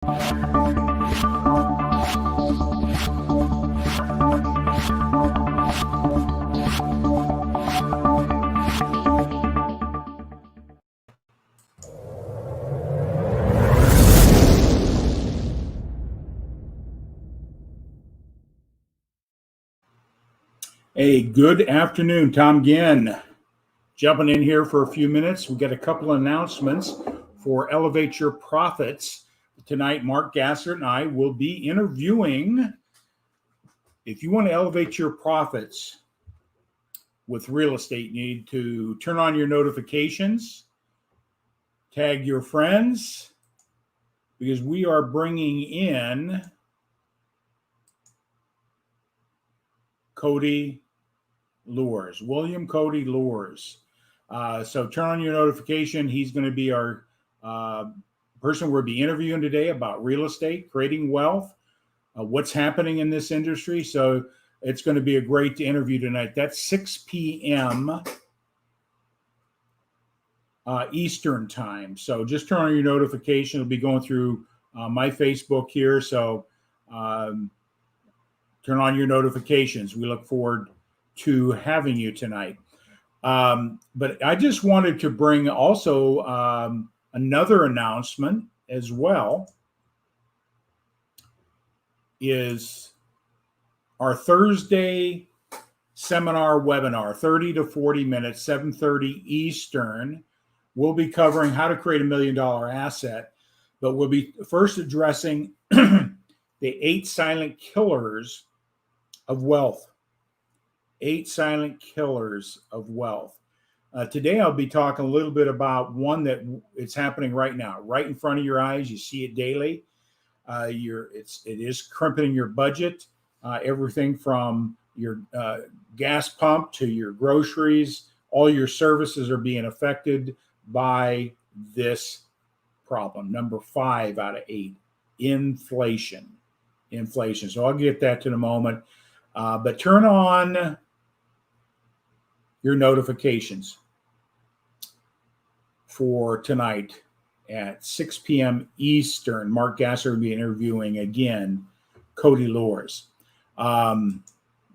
Hey, good afternoon. Tom Ginn jumping in here for a few minutes. We got a couple of announcements for Elevate Your Profits. Tonight, Mark Gassert and I will be interviewing. If you want to elevate your profits with real estate, you need to turn on your notifications, tag your friends, because we are bringing in Cody Lewers, William Cody Lewers. So turn on your notification. He's going to be our person we'll be interviewing today about real estate, creating wealth, what's happening in this industry. So it's going to be a great interview tonight. That's 6 p.m. Eastern time. So just turn on your notification. It'll be going through my Facebook here. So turn on your notifications. We look forward to having you tonight. But I just wanted to bring also another announcement as well, is our Thursday seminar webinar, 30 to 40 minutes, 7:30 Eastern. We'll be covering how to create $1 million asset, but we'll be first addressing the 8 silent killers of wealth. 8 silent killers of wealth. Today, I'll be talking a little bit about one that it's happening right now, right in front of your eyes. You see it daily. It is crimping your budget. Everything from your gas pump to your groceries, all your services are being affected by this problem. Number 5 out of 8, inflation. So I'll get that in a moment. But turn on your notifications for tonight at 6 p.m. Eastern. Mark Gasser will be interviewing again Cody Lewers. That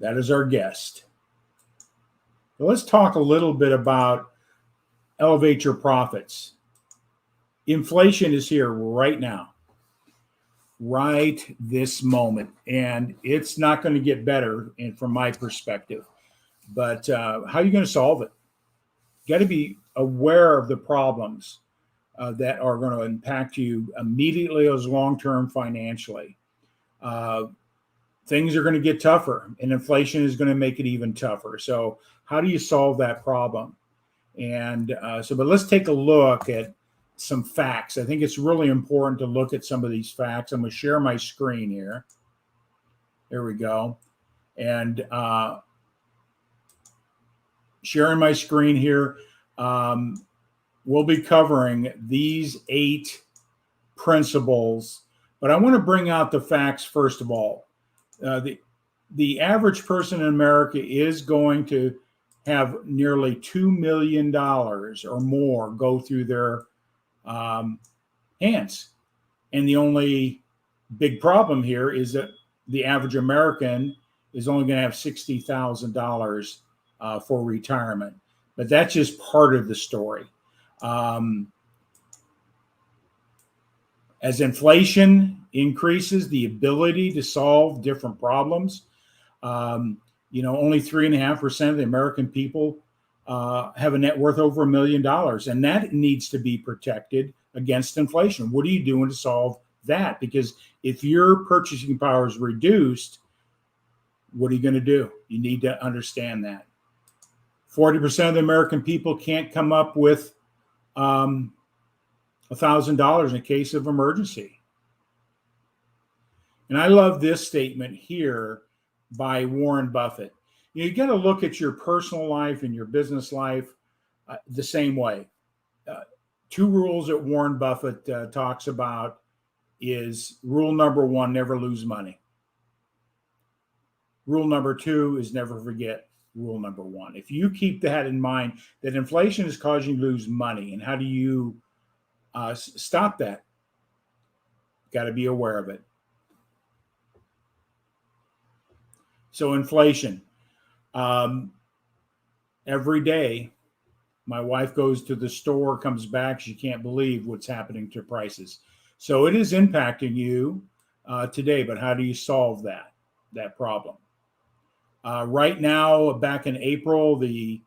is our guest. So let's talk a little bit about elevate your profits. Inflation is here right now, right this moment, and it's not going to get better from my perspective. But how are you going to solve it? You got to be aware of the problems that are going to impact you immediately as long-term financially. Things are going to get tougher, and inflation is going to make it even tougher. So how do you solve that problem? And but let's take a look at some facts. I think it's really important to look at some of these facts. I'm going to share my screen here. There we go. And sharing my screen here. We'll be covering these 8 principles, but I want to bring out the facts first of all. The average person in America is going to have nearly $2 million or more go through their hands. And the only big problem here is that the average American is only going to have $60,000 for retirement. But that's just part of the story. As inflation increases, the ability to solve different problems, only 3.5% of the American people have a net worth over $1 million, and that needs to be protected against inflation. What are you doing to solve that? Because if your purchasing power is reduced, what are you going to do? You need to understand that. 40% of the American people can't come up with $1,000 in a case of emergency. And I love this statement here by Warren Buffett. You got to look at your personal life and your business life the same way. 2 rules that Warren Buffett talks about is rule number 1, never lose money. Rule number 2 is never forget rule number 1. If you keep that in mind, that inflation is causing you to lose money, and how do you stop that? Got to be aware of it. So inflation. Every day, my wife goes to the store, comes back, she can't believe what's happening to prices. So it is impacting you today, but how do you solve that problem? Right now, back in April, it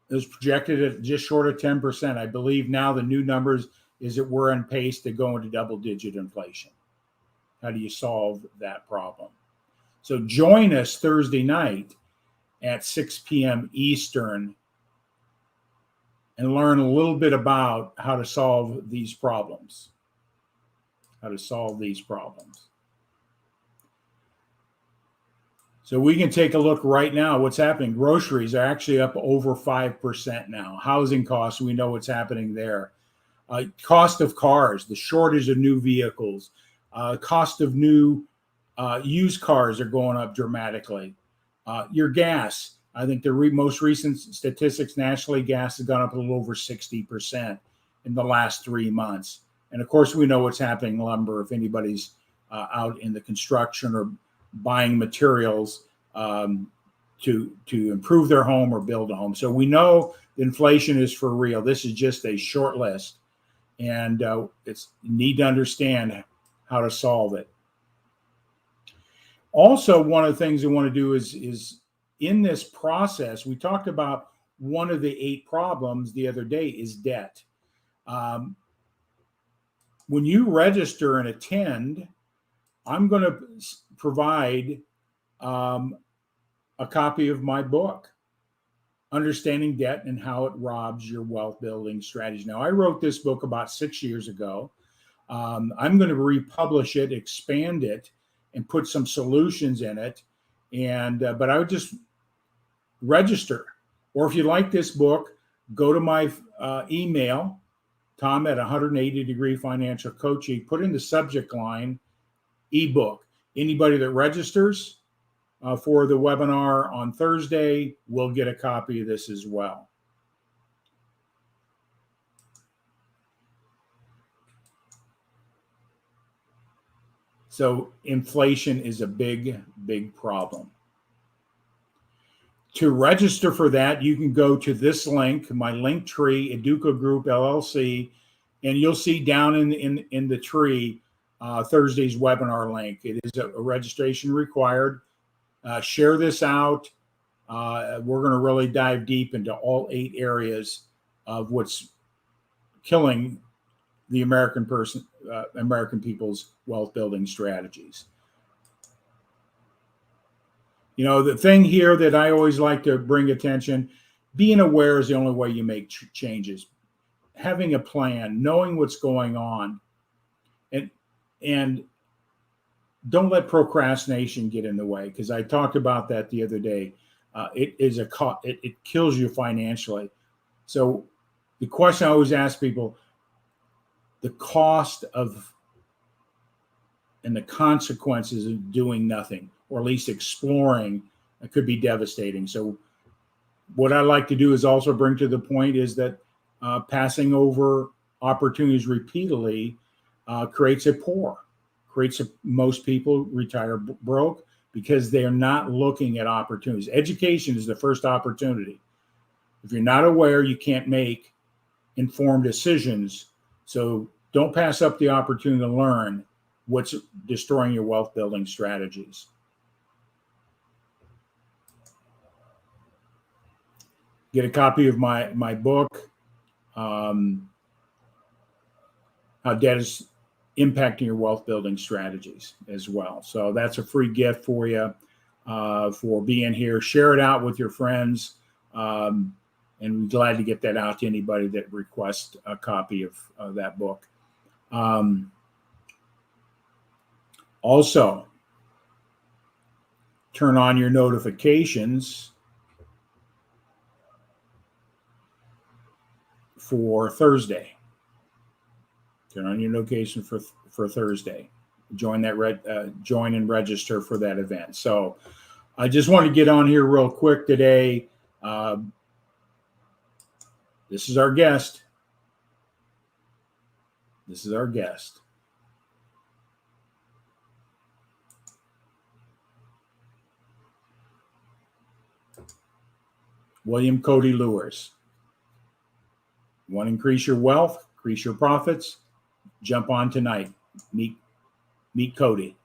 was projected at just short of 10%. I believe now the new numbers is that we're on pace to go into double-digit inflation. How do you solve that problem? So join us Thursday night at 6 p.m. Eastern and learn a little bit about how to solve these problems. So we can take a look right now. What's happening? Groceries are actually up over 5% now. Housing costs, we know what's happening there. Cost of cars, the shortage of new vehicles, cost of new used cars are going up dramatically. Your gas, I think the most recent statistics nationally, gas has gone up a little over 60% in the last 3 months. And of course, we know what's happening in lumber. If anybody's out in the construction or buying materials to improve their home or build a home. So we know the inflation is for real. This is just a short list. And you need to understand how to solve it. Also, one of the things we want to do is in this process, we talked about one of the 8 problems the other day is debt. When you register and attend, I'm going to provide a copy of my book, Understanding Debt and How It Robs Your Wealth Building Strategy. Now, I wrote this book about 6 years ago. I'm going to republish it, expand it, and put some solutions in it. But I would just register. Or if you like this book, go to my email, Tom at 180 Degree Financial Coaching, put in the subject line, ebook. Anybody that registers for the webinar on Thursday will get a copy of this as well. So inflation is a big, big problem. To register for that, you can go to this link, my link tree, Educo Group LLC, and you'll see down in the tree Thursday's webinar link. It is a registration required. Share this out. We're going to really dive deep into all 8 areas of what's killing the American people's wealth building strategies. You know, the thing here that I always like to bring attention, being aware is the only way you make changes. Having a plan, knowing what's going on, and don't let procrastination get in the way, because I talked about that the other day. It kills you financially. So the question I always ask people, the cost of and the consequences of doing nothing, or at least exploring, it could be devastating. So what I like to do is also bring to the point is that passing over opportunities repeatedly creates most people retire broke because they are not looking at opportunities. Education is the first opportunity. If you're not aware, you can't make informed decisions. So don't pass up the opportunity to learn what's destroying your wealth building strategies. Get a copy of my book, How Debt is Impacting Your Wealth Building Strategies as well. So that's a free gift for you for being here. Share it out with your friends. And we're glad to get that out to anybody that requests a copy of that book. Also, turn on your notifications for Thursday. Turn on your notification for Thursday. Join and register for that event. So I just want to get on here real quick today. This is our guest. William Cody Lewers. Want to increase your wealth, increase your profits? Jump on tonight. Meet Cody.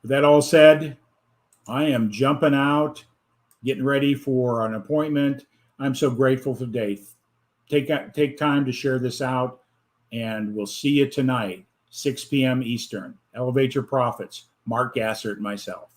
With that all said, I am jumping out, getting ready for an appointment. I'm so grateful today. Take time to share this out, and we'll see you tonight, 6 p.m. Eastern. Elevate your profits. Mark Gassert and myself.